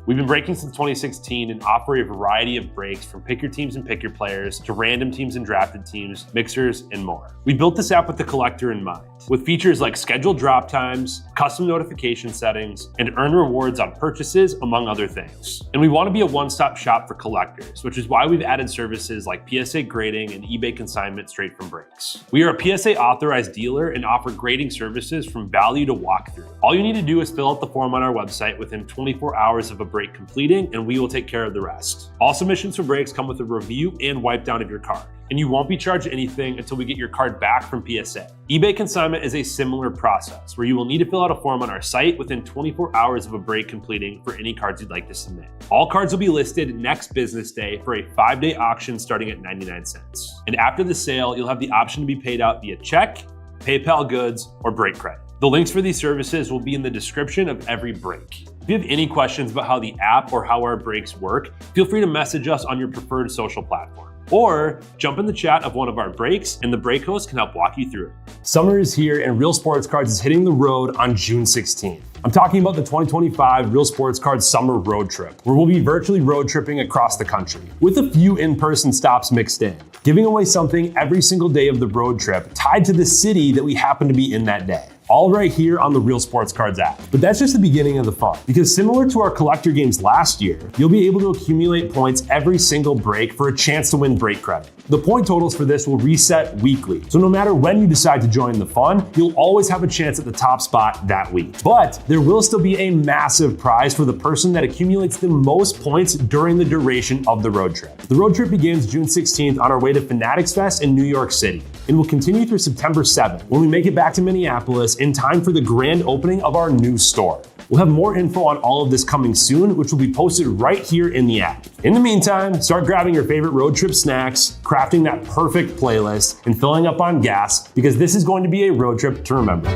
We've been breaking since 2016 and offer a variety of breaks from pick your teams and pick your players to random teams and drafted teams, mixers, and more. We built this app with the collector in mind, with features like scheduled drop times, custom notification settings, and earn rewards on purchases, among other things. And we want to be a one-stop shop for collectors, which is why we've added services like PSA grading and eBay consignment straight from breaks. We are a PSA authorized dealer and offer grading services from value to walkthrough. All you need to do is fill out the form on our website within 24 hours of a break completing, and we will take care of the rest. All submissions for breaks come with a review and wipe down of your card, and you won't be charged anything until we get your card back from PSA. eBay consignment is a similar process where you will need to fill out a form on our site within 24 hours of a break completing for any cards you'd like to submit. All cards will be listed next business day for a 5-day auction starting at 99 cents. And after the sale, you'll have the option to be paid out via check, PayPal goods, or break credit. The links for these services will be in the description of every break. If you have any questions about how the app or how our breaks work, feel free to message us on your preferred social platform. Or jump in the chat of one of our breaks and the break host can help walk you through it. Summer is here and Real Sports Cards is hitting the road on June 16th. I'm talking about the 2025 Real Sports Cards Summer Road Trip, where we'll be virtually road tripping across the country, with a few in-person stops mixed in, giving away something every single day of the road trip tied to the city that we happen to be in that day. All right here on the Real Sports Cards app. But that's just the beginning of the fun, because similar to our collector games last year, you'll be able to accumulate points every single break for a chance to win break credit. The point totals for this will reset weekly, so no matter when you decide to join the fun, you'll always have a chance at the top spot that week. But there will still be a massive prize for the person that accumulates the most points during the duration of the road trip. The road trip begins June 16th on our way to Fanatics Fest in New York City, and will continue through September 7th when we make it back to Minneapolis in time for the grand opening of our new store. We'll have more info on all of this coming soon, which will be posted right here in the app. In the meantime, start grabbing your favorite road trip snacks, crafting that perfect playlist, and filling up on gas, because this is going to be a road trip to remember.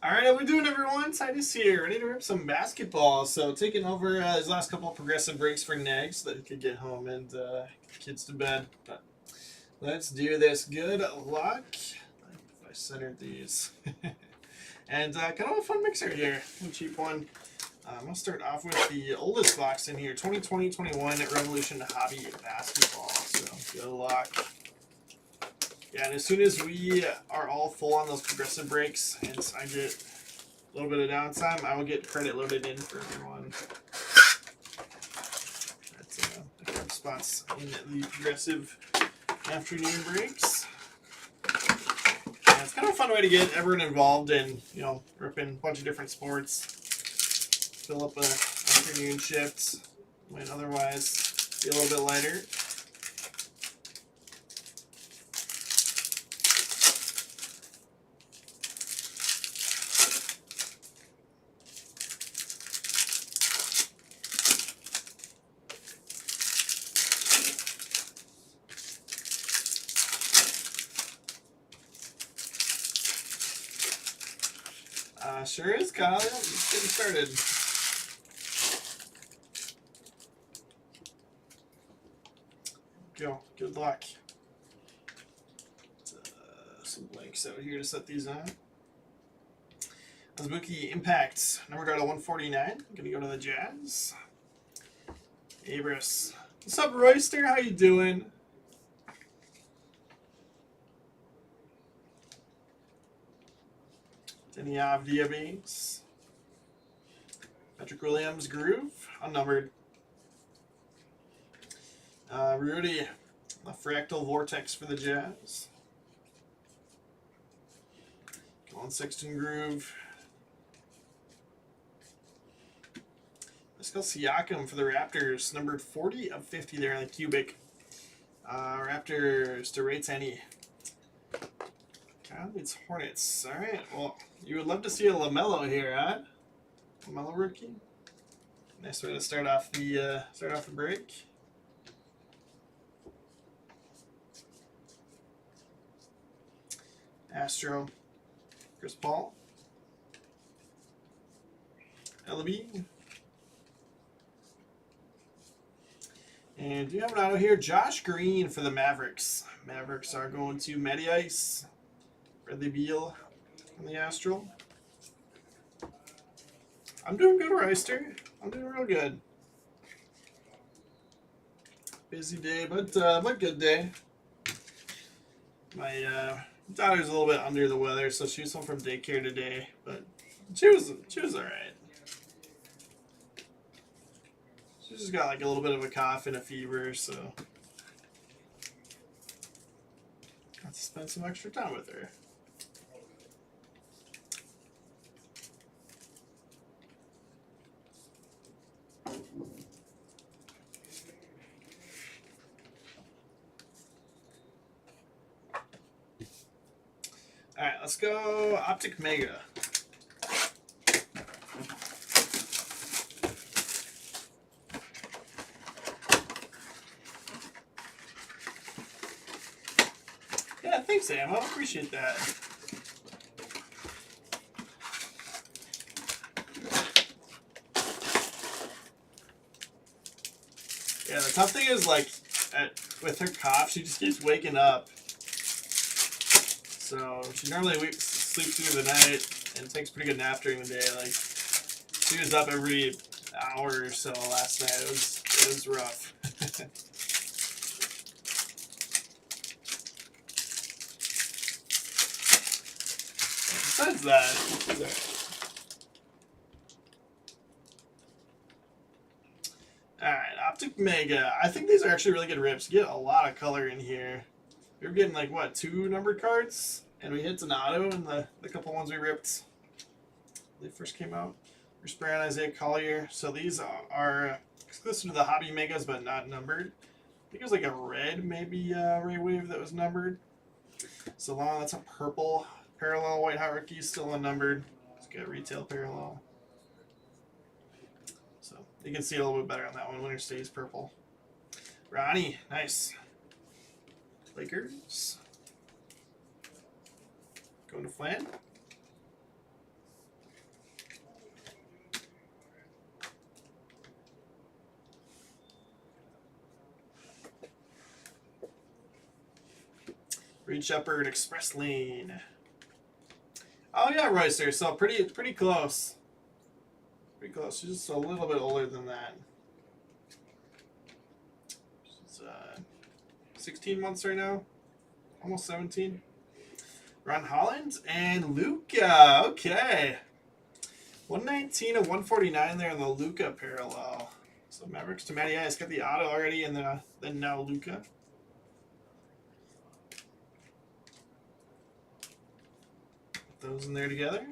All right, how we doing, everyone? Titus here, ready to rip some basketball. So taking over his last couple of progressive breaks for Neg so that he could get home and kids to bed. But let's do this. Good luck. If I centered these. And kind of a fun mixer here, a cheap one. I'm going to start off with the oldest box in here, 2020-21 Revolution Hobby Basketball. So good luck. Yeah, and as soon as we are all full on those progressive breaks and I get a little bit of downtime, I will get credit loaded in for everyone. That's the card spots in the progressive afternoon breaks. Yeah, it's kind of a fun way to get everyone involved in, ripping a bunch of different sports. Fill up an afternoon shift when otherwise be a little bit lighter. Sure is, Kyle. Yeah, just getting started. Go. Good luck. Some blanks out here to set these on. Azubuike Impact, number out of 149. Gonna go to the Jazz. Abris. What's up, Royster? How you doing? Denny Avdia base. Patrick Williams Groove, unnumbered. Rudy, the Fractal Vortex for the Jazz. Colin Sexton Groove. Pascal Siakam for the Raptors, numbered 40 of 50 there on the cubic. Raptors to Ray Tenney. God, it's Hornets. All right. Well, you would love to see a LaMelo here, huh? LaMelo rookie. Nice way to start off the break. Astro, Chris Paul, LB. And do you have an auto here? Josh Green for the Mavericks. Mavericks are going to Matty Ice. Bradley Beal on the Astral. I'm doing good, Reister. I'm doing real good. Busy day, but good day. My daughter's a little bit under the weather, so she was home from daycare today, but she was all right. She just got like a little bit of a cough and a fever, so got to spend some extra time with her. All right, let's go Optic Mega. Yeah, thanks, Sam. I appreciate that. Yeah, the tough thing is, like, with her cough, she just keeps waking up. So she normally sleeps through the night and takes a pretty good nap during the day. Like, she was up every hour or so last night. It was rough. Besides that, alright, Optic Mega. I think these are actually really good rips. You get a lot of color in here. We were getting like, what, 2 numbered cards? And we hit an auto in the couple ones we ripped when they first came out. We're spraying Isaiah Collier. So these are exclusive to the Hobby Megas, but not numbered. I think it was like a red, maybe Ray Wave that was numbered. So long, that's a purple. Parallel White Hot Rookie still unnumbered. It's got retail parallel. So you can see it a little bit better on that one. Winner stays purple. Ronnie, nice. Lakers. Going to Flan. Reed Shepard, Express Lane. Oh yeah, Royster. So pretty close. Pretty close. She's just a little bit older than that. She's 16 months right now. Almost 17. Ron Holland and Luka. Okay. 119 and 149 there in the Luka parallel. So Mavericks to Matty Ice got the auto already, and then now Luka. Put those in there together.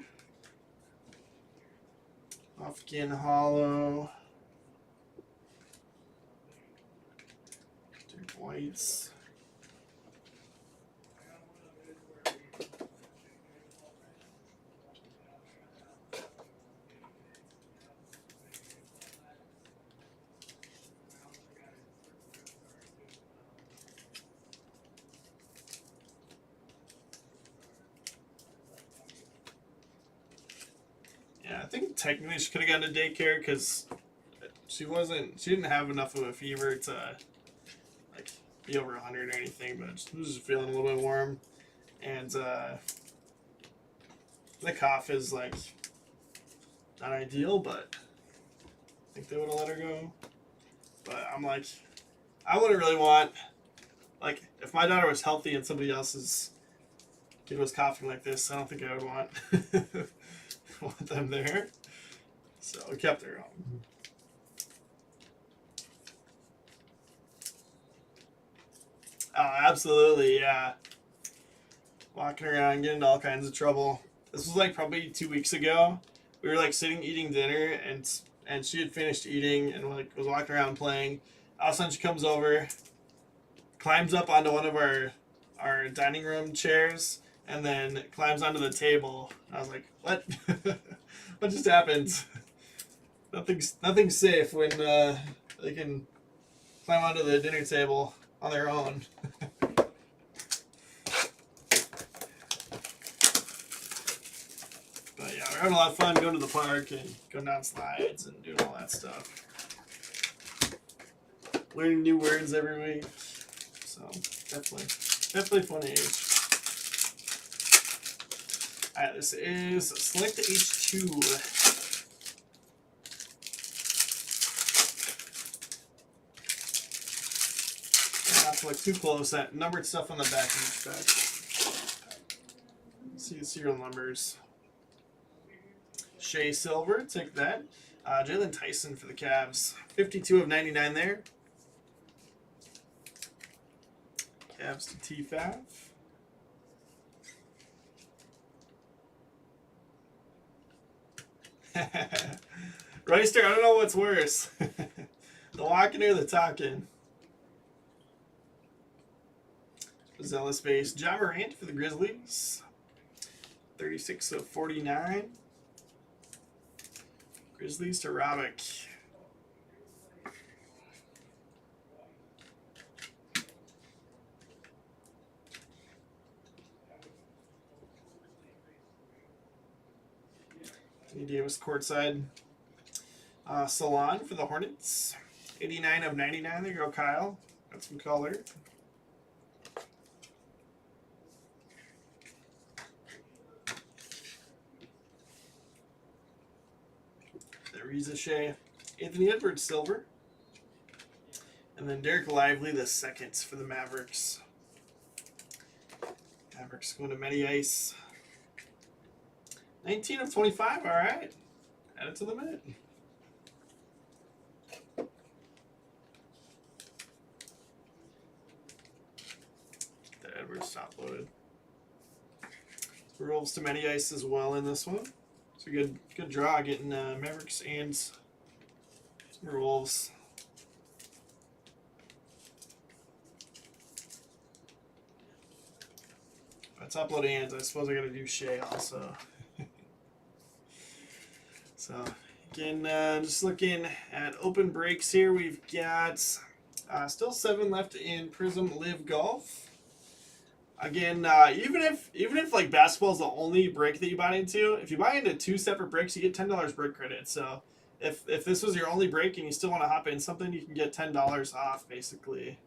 Ofkin Hollow. Duke Whites. I think technically she could have gone to daycare because she didn't have enough of a fever to like be over 100 or anything, but she was just feeling a little bit warm, and the cough is like not ideal, but I think they would have let her go. But I'm like, I wouldn't really want, like, if my daughter was healthy and somebody else's kid was coughing like this, I don't think I would want want them there. So we kept her home. Oh, absolutely, yeah. Walking around, getting into all kinds of trouble. This was like probably 2 weeks ago. We were like sitting eating dinner, and she had finished eating and like was walking around playing. All of a sudden she comes over, climbs up onto one of our dining room chairs and then climbs onto the table. I was like, what? What just happened? Nothing's safe when they can climb onto the dinner table on their own. But yeah, we're having a lot of fun going to the park and going down slides and doing all that stuff. Learning new words every week. So definitely fun age. Alright, this is Select H2. Not to look too close at numbered stuff on the back of each pack. See the serial numbers. Shea Silver, take that. Jalen Tyson for the Cavs. 52 of 99 there. Cavs to T5. Royster, I don't know what's worse. The walking or the talking. Zealous base. Ja Morant for the Grizzlies. 36 of 49. Grizzlies to Robick. Anthony Davis courtside. Salon for the Hornets. 89 of 99. There you go, Kyle. Got some color. Ariza Shea. Anthony Edwards silver. And then Derek Lively the second for the Mavericks. Mavericks going to Matty Ice. 19 of 25, all right. Add it to the minute. The Edwards top loaded. Wolves to Matty Ice as well in this one. So good draw getting Mavericks and Wolves. If I top load hands, I suppose I got to do Shea also. So, again, just looking at open breaks here, we've got still 7 left in Prism Live Golf. Again, even if like basketball is the only break that you buy into, if you buy into 2 separate breaks, you get $10 break credit. So, if this was your only break and you still want to hop in something, you can get $10 off basically,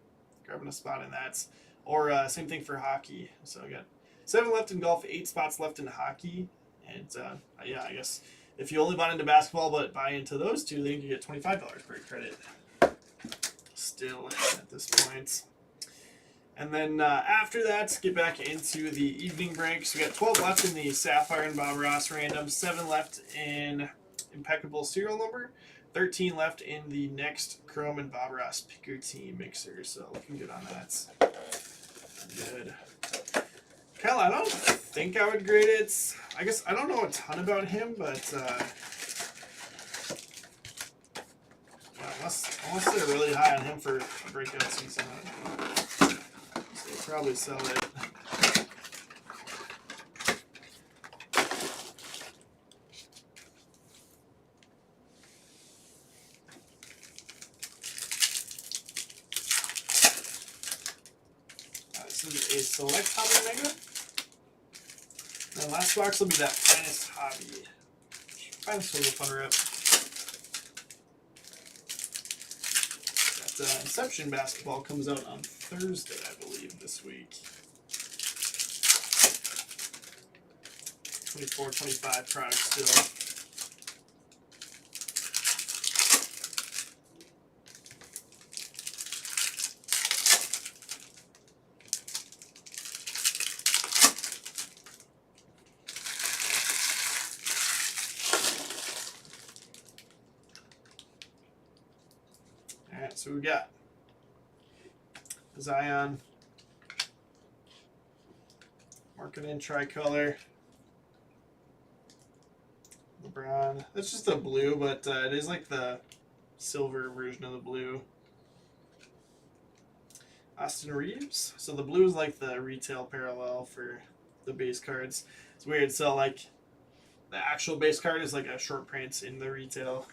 grabbing a spot in that. Or same thing for hockey. So I got 7 left in golf, 8 spots left in hockey, and yeah, I guess. If you only bought into basketball but buy into those 2, then you can get $25 break credit. Still at this point. And then after that, get back into the evening breaks. We got 12 left in the Sapphire and Bob Ross random, 7 left in Impeccable serial number, 13 left in the next Chrome and Bob Ross picker team mixer. So looking good on that. Good. Kyle, I don't think I would grade it. I guess I don't know a ton about him, but unless they're really high on him for a breakout season, so they'll probably sell it. This is a select hobby mega. The last box will be that Finest Hobby. Finest was a fun rip. That Inception basketball comes out on Thursday, I believe, this week. 24-25 product still. So we got Zion, Markkanen tricolor, LeBron. That's just a blue, but it is like the silver version of the blue. Austin Reeves. So the blue is like the retail parallel for the base cards. It's weird. So like the actual base card is like a short print in the retail.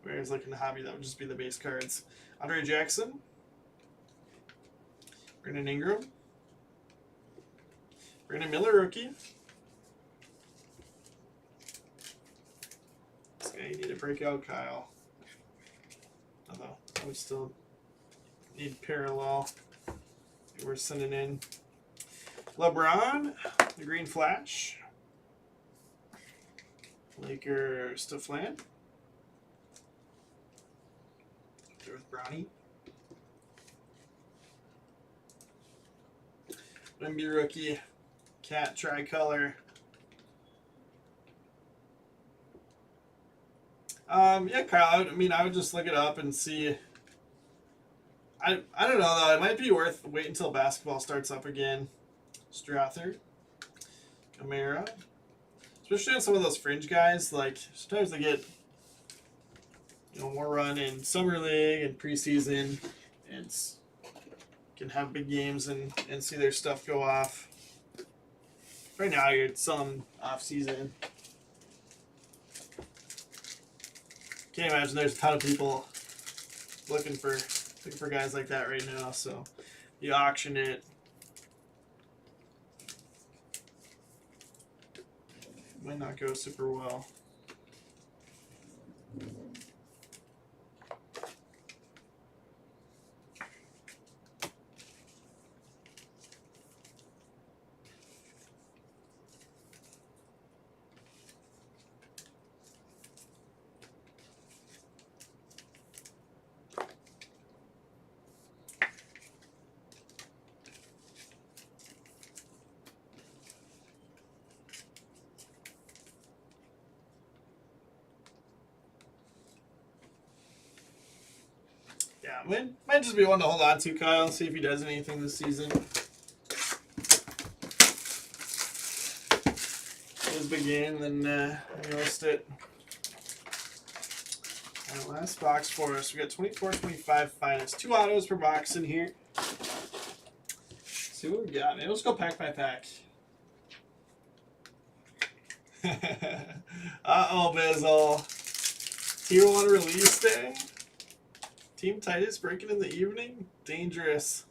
Whereas like in the hobby, that would just be the base cards. Andre Jackson. Brandon Ingram. Brandon Miller, rookie. This guy, you need to break out, Kyle. Although, I would still need parallel. We're sending in LeBron, the Green Flash. Laker Stefan. There with Bronny. Wemby rookie. Cat tricolor. Yeah, Kyle, I mean, I would just look it up and see. I don't know, though. It might be worth waiting until basketball starts up again. Strather. Camara. Especially on some of those fringe guys. Like, sometimes they get, more run in summer league and preseason. And can have big games and see their stuff go off. Right now, you're selling off season. Can't imagine there's a ton of people looking for guys like that right now. So you auction it. Might not go super well. Yeah, might just be one to hold on to, Kyle. See if he does anything this season. His big game, then we list it. All right, last box for us. We got 24-25 finest. 2 autos per box in here. Let's see what we got. Maybe let's go pack by pack. Uh-oh, Bizzle. Tier 1 release day. Team Titus breaking in the evening? Dangerous.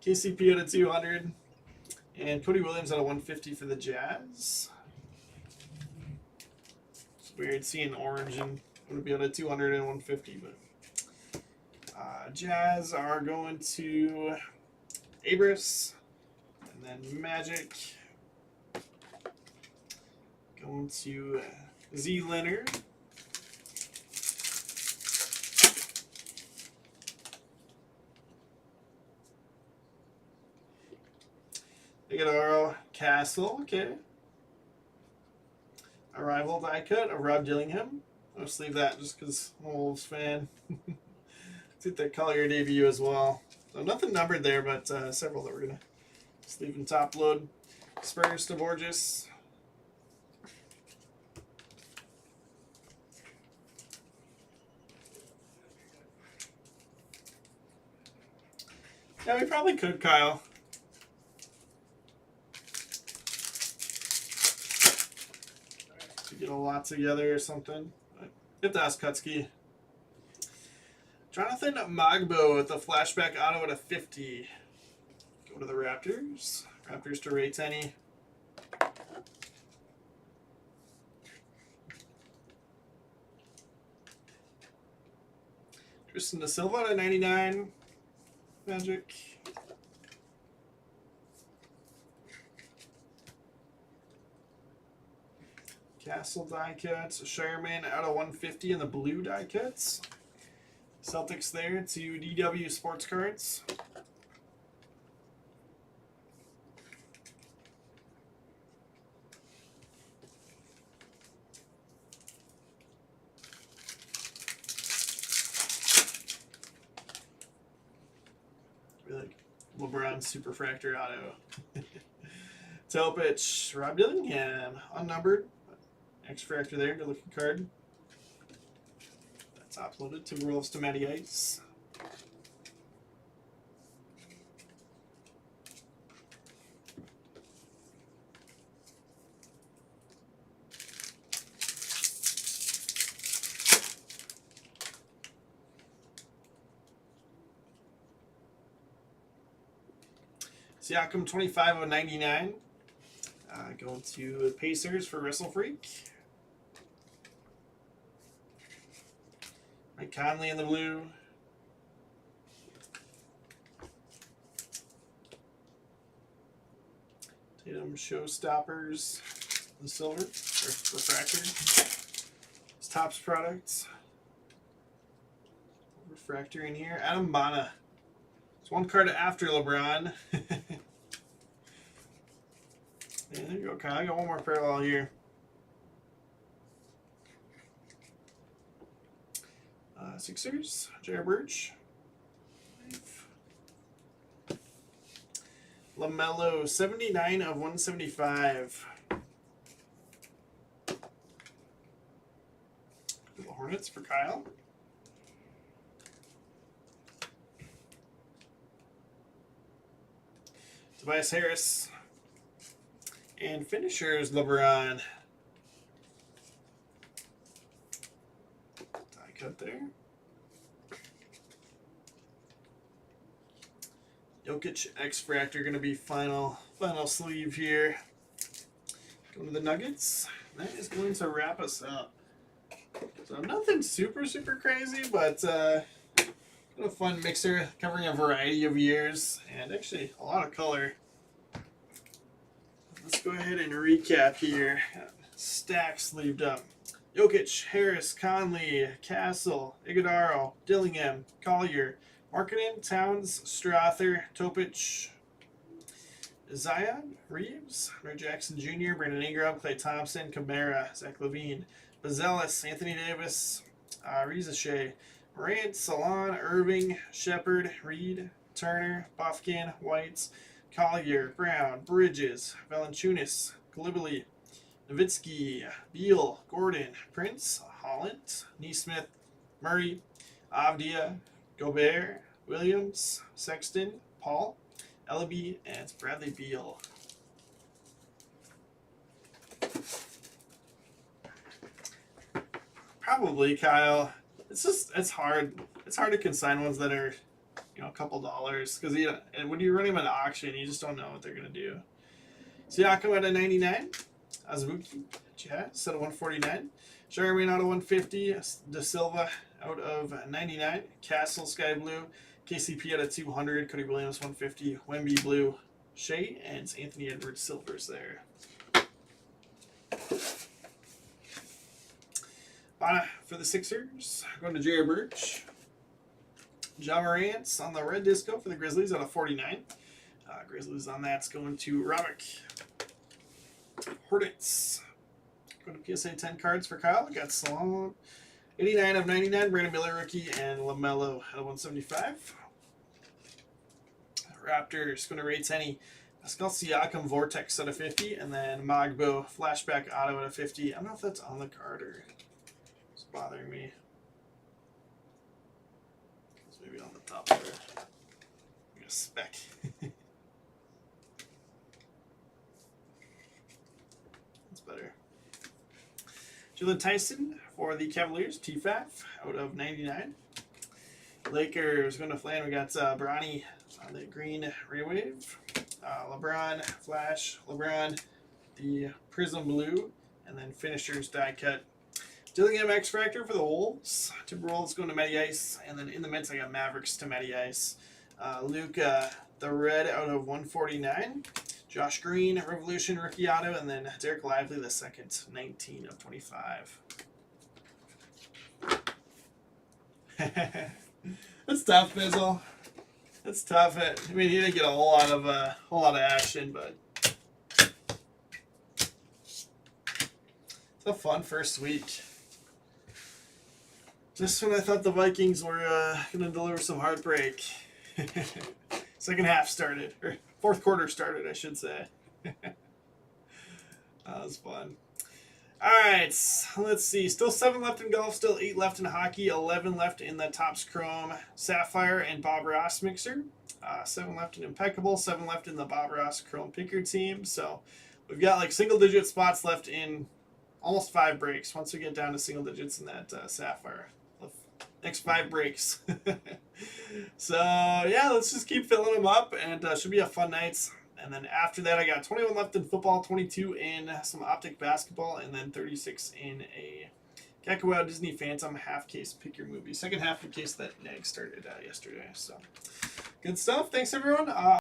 KCP out of 200. And Cody Williams out of 150 for the Jazz. It's weird seeing orange and would be out of 200 and 150, but Jazz are going to Abris. And then Magic. Going to Z Leonard. Iguodala, Castle, okay. Arrival die cut of Rob Dillingham. I'll just leave that just because I'm a Wolves fan. Let's get that Collier debut as well. So nothing numbered there, but several that we're going to just leave in top load. Spurs to Borges. Yeah, we probably could, Kyle. Get a lot together or something. But you have to ask Kutsky. Jonathan Magbo with the flashback auto at a 50. Go to the Raptors. Raptors to Ray Tenney. Tristan Da Silva at 99. Magic. Castle die cuts. Shireman out of 150 in the blue die cuts. Celtics there to DW Sports Cards. Really like LeBron Superfractor auto. Telpich, Rob Dillingham, unnumbered. X-Fractor there, good looking card. That's uploaded. Timberwolves to Matty Ice. Siakam 25 of 99. Going to the Pacers for Wrestle Freak. Mike Conley in the blue. Tatum Showstoppers, the silver, or refractor. It's Topps products. Refractor in here. Adam Bana. It's one card after LeBron. Yeah, there you go, Kyle. I got one more parallel here. Sixers, Jared Birch. LaMelo, 79 of 175. The Hornets for Kyle. Tobias Harris. And finishers, LeBron. Die cut there. Jokic X-Fractor going to be final sleeve here. Going to the Nuggets. That is going to wrap us up. So nothing super crazy, but kind of fun mixer covering a variety of years and actually a lot of color. Let's go ahead and recap here. Stack sleeved up. Jokic, Harris, Conley, Castle, Iguodaro, Dillingham, Collier, Markkanen, Towns, Strother, Topic, Zion, Reeves, Ray Jackson Jr., Brandon Ingram, Klay Thompson, Kamara, Zach LaVine, Bazelis, Anthony Davis, Reza Shea, Morant, Salon, Irving, Shepard, Reed, Turner, Bofkin, Whites, Collier, Brown, Bridges, Valanciunas, Glibberly, Nowitzki, Beal, Gordon, Prince, Holland, Neesmith, Murray, Avdia, Gobert, Williams, Sexton, Paul, Ellaby, and Bradley Beal. Probably, Kyle. It's hard. It's hard to consign ones that are, a couple dollars because and when you run them at auction, you just don't know what they're gonna do. Siakam at a 99. Azubuike, Jazz at a 149. Charmaine out of 150. De Silva out of 99. Castle Sky Blue. KCP at a 200. Cody Williams 150. Wemby Blue. Shea and Anthony Edwards Silvers there. For the Sixers, going to Jared Birch. Ja Morant on the red disco for the Grizzlies out of 49. Grizzlies on that's going to Robick. Hornets. Going to PSA 10 cards for Kyle. Got Salon. 89 of 99. Brandon Miller rookie and LaMelo out of 175. Raptors going to rate any. Pascal Siakam Vortex out of 50. And then Magbo Flashback Auto out of 50. I don't know if that's on the card or it's bothering me. It's maybe on the top there. I'm going to spec. Better. Jalen Tyson for the Cavaliers, T5 out of 99. Lakers going to Flan. We got Bronny on the green Raywave. LeBron, Flash, LeBron, the Prism Blue, and then finishers die cut. Dillingham X Factor for the Wolves. Timberwolves going to Matty Ice, and then in the Mets I got Mavericks to Matty Ice. Luka, the red out of 149. Josh Green, Revolution rookie auto, and then Derek Lively the second, 19 of 25. That's tough, Bizzle. That's tough. I mean, he didn't get a whole lot of action, but it's a fun first week. Just when I thought the Vikings were going to deliver some heartbreak, second half started, or fourth quarter started, I should say. That was fun. All right, let's see. Still 7 left in golf, still 8 left in hockey, 11 left in the Topps Chrome Sapphire and Bob Ross mixer. 7 left in Impeccable, 7 left in the Bob Ross Chrome Picker team. So we've got like single-digit spots left in almost 5 breaks. Once we get down to single digits in that Sapphire, next 5 breaks. So yeah, let's just keep filling them up, and should be a fun night. And then after that, I got 21 left in football, 22 in some Optic basketball, and then 36 in a Gecko Disney Phantom half case pick your movie. Second half of the case that Neg started yesterday. So good stuff. Thanks everyone.